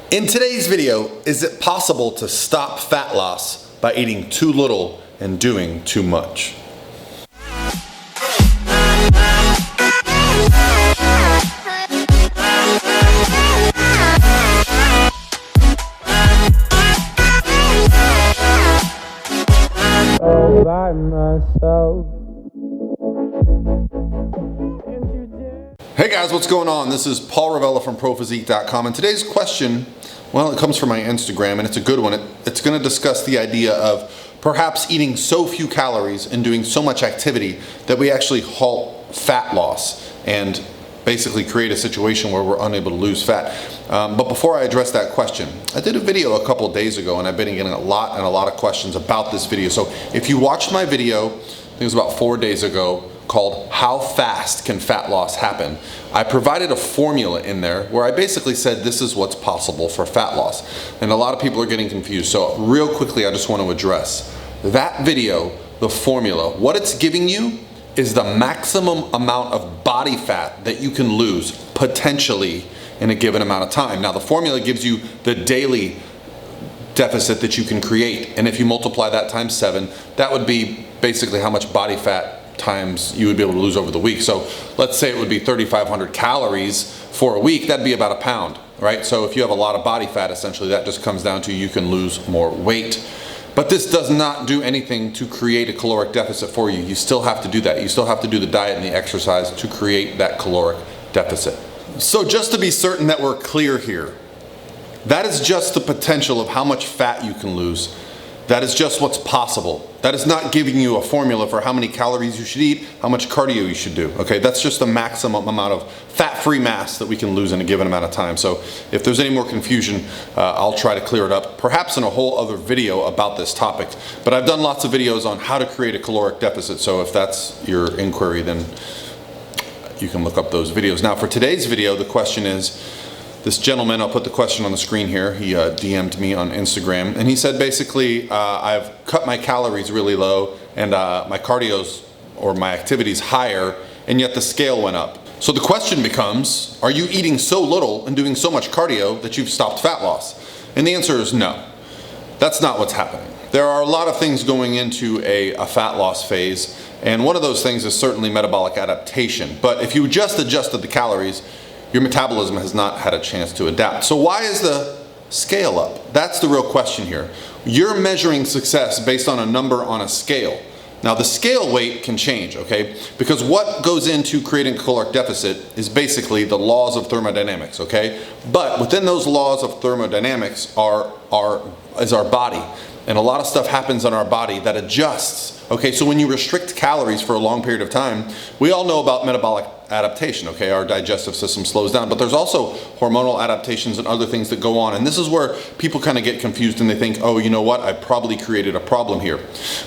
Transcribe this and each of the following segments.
In today's video, is it possible to stop fat loss by eating too little and doing too much? All by myself. Hey guys, what's going on? This is Paul Ravella from ProPhysique.com, and today's question, well, it comes from my Instagram, and it's a good one. It's going to discuss the idea of perhaps eating so few calories and doing so much activity that we actually halt fat loss and basically create a situation where we're unable to lose fat. But before I address that question, I did a video a couple days ago, and I've been getting a lot of questions about this video. So if you watched my video, I think it was about 4 days ago, called How Fast Can Fat Loss Happen? I provided a formula in there where I basically said this is what's possible for fat loss. And a lot of people are getting confused. So real quickly, I just want to address that video, the formula. What it's giving you is the maximum amount of body fat that you can lose potentially in a given amount of time. Now the formula gives you the daily deficit that you can create. And if you multiply that times 7, that would be basically how much body fat times you would be able to lose over the week. So let's say it would be 3,500 calories for a week. That'd be about a pound, right? So if you have a lot of body fat, essentially that just comes down to you can lose more weight. But this does not do anything to create a caloric deficit for you. You still have to do that. You still have to do the diet and the exercise to create that caloric deficit. So just to be certain that we're clear here, that is just the potential of how much fat you can lose. That is just what's possible. That is not giving you a formula for how many calories you should eat, how much cardio you should do, okay? That's just the maximum amount of fat-free mass that we can lose in a given amount of time. So if there's any more confusion, I'll try to clear it up, perhaps in a whole other video about this topic. But I've done lots of videos on how to create a caloric deficit, so if that's your inquiry, then you can look up those videos. Now for today's video, the question is, this gentleman, I'll put the question on the screen here, he DM'd me on Instagram, and he said basically, I've cut my calories really low and my cardio's or my activity's higher, and yet the scale went up. So the question becomes, are you eating so little and doing so much cardio that you've stopped fat loss? And the answer is no. That's not what's happening. There are a lot of things going into a fat loss phase, and one of those things is certainly metabolic adaptation. But if you just adjusted the calories, your metabolism has not had a chance to adapt. So why is the scale up? That's the real question here. You're measuring success based on a number on a scale. Now the scale weight can change, okay? Because what goes into creating a caloric deficit is basically the laws of thermodynamics, okay? But within those laws of thermodynamics is our body. And a lot of stuff happens in our body that adjusts. Okay, so when you restrict calories for a long period of time, we all know about metabolic adaptation, okay? Our digestive system slows down, but there's also hormonal adaptations and other things that go on. And this is where people kind of get confused and they think, oh, you know what? I probably created a problem here.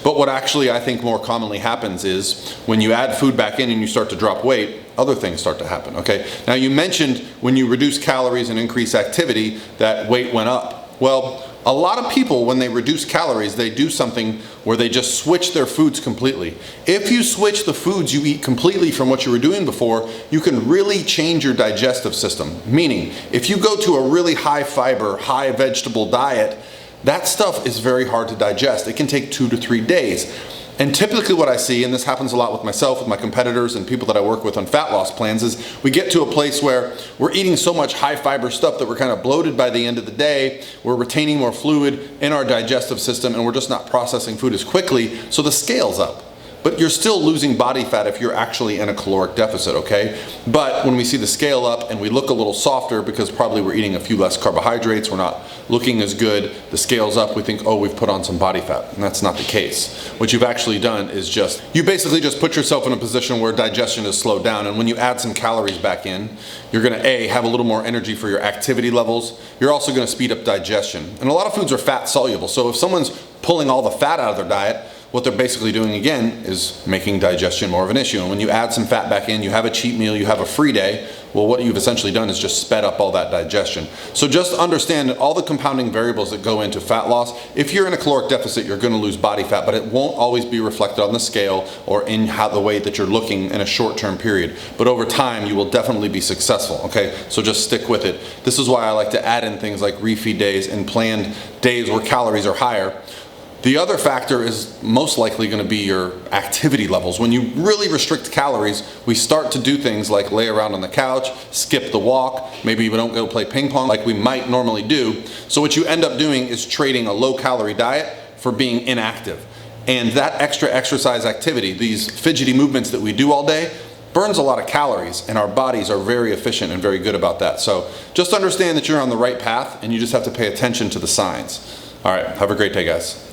But what actually I think more commonly happens is when you add food back in and you start to drop weight, other things start to happen, okay? Now you mentioned when you reduce calories and increase activity that weight went up. Well, a lot of people, when they reduce calories, they do something where they just switch their foods completely. If you switch the foods you eat completely from what you were doing before, you can really change your digestive system. Meaning, if you go to a really high fiber, high vegetable diet, that stuff is very hard to digest. It can take 2 to 3 days. And typically what I see, and this happens a lot with myself, with my competitors and people that I work with on fat loss plans, is we get to a place where we're eating so much high fiber stuff that we're kind of bloated by the end of the day, we're retaining more fluid in our digestive system, and we're just not processing food as quickly, so the scale's up. But you're still losing body fat if you're actually in a caloric deficit, okay? But when we see the scale up and we look a little softer because probably we're eating a few less carbohydrates, we're not looking as good, the scale's up, we think, oh, we've put on some body fat. And that's not the case. What you've actually done is you basically just put yourself in a position where digestion is slowed down, and when you add some calories back in, you're gonna have a little more energy for your activity levels. You're also gonna speed up digestion. And a lot of foods are fat soluble, so if someone's pulling all the fat out of their diet, what they're basically doing again is making digestion more of an issue. And when you add some fat back in, you have a cheat meal, you have a free day, well, what you've essentially done is just sped up all that digestion. So just understand all the compounding variables that go into fat loss. If you're in a caloric deficit, you're going to lose body fat, but it won't always be reflected on the scale or in how the way that you're looking in a short-term period. But over time, you will definitely be successful, okay? So just stick with it. This is why I like to add in things like refeed days and planned days where calories are higher. The other factor is most likely going to be your activity levels. When you really restrict calories, we start to do things like lay around on the couch, skip the walk, maybe we don't go play ping pong like we might normally do. So what you end up doing is trading a low-calorie diet for being inactive. And that extra exercise activity, these fidgety movements that we do all day, burns a lot of calories, and our bodies are very efficient and very good about that. So just understand that you're on the right path, and you just have to pay attention to the signs. All right, have a great day, guys.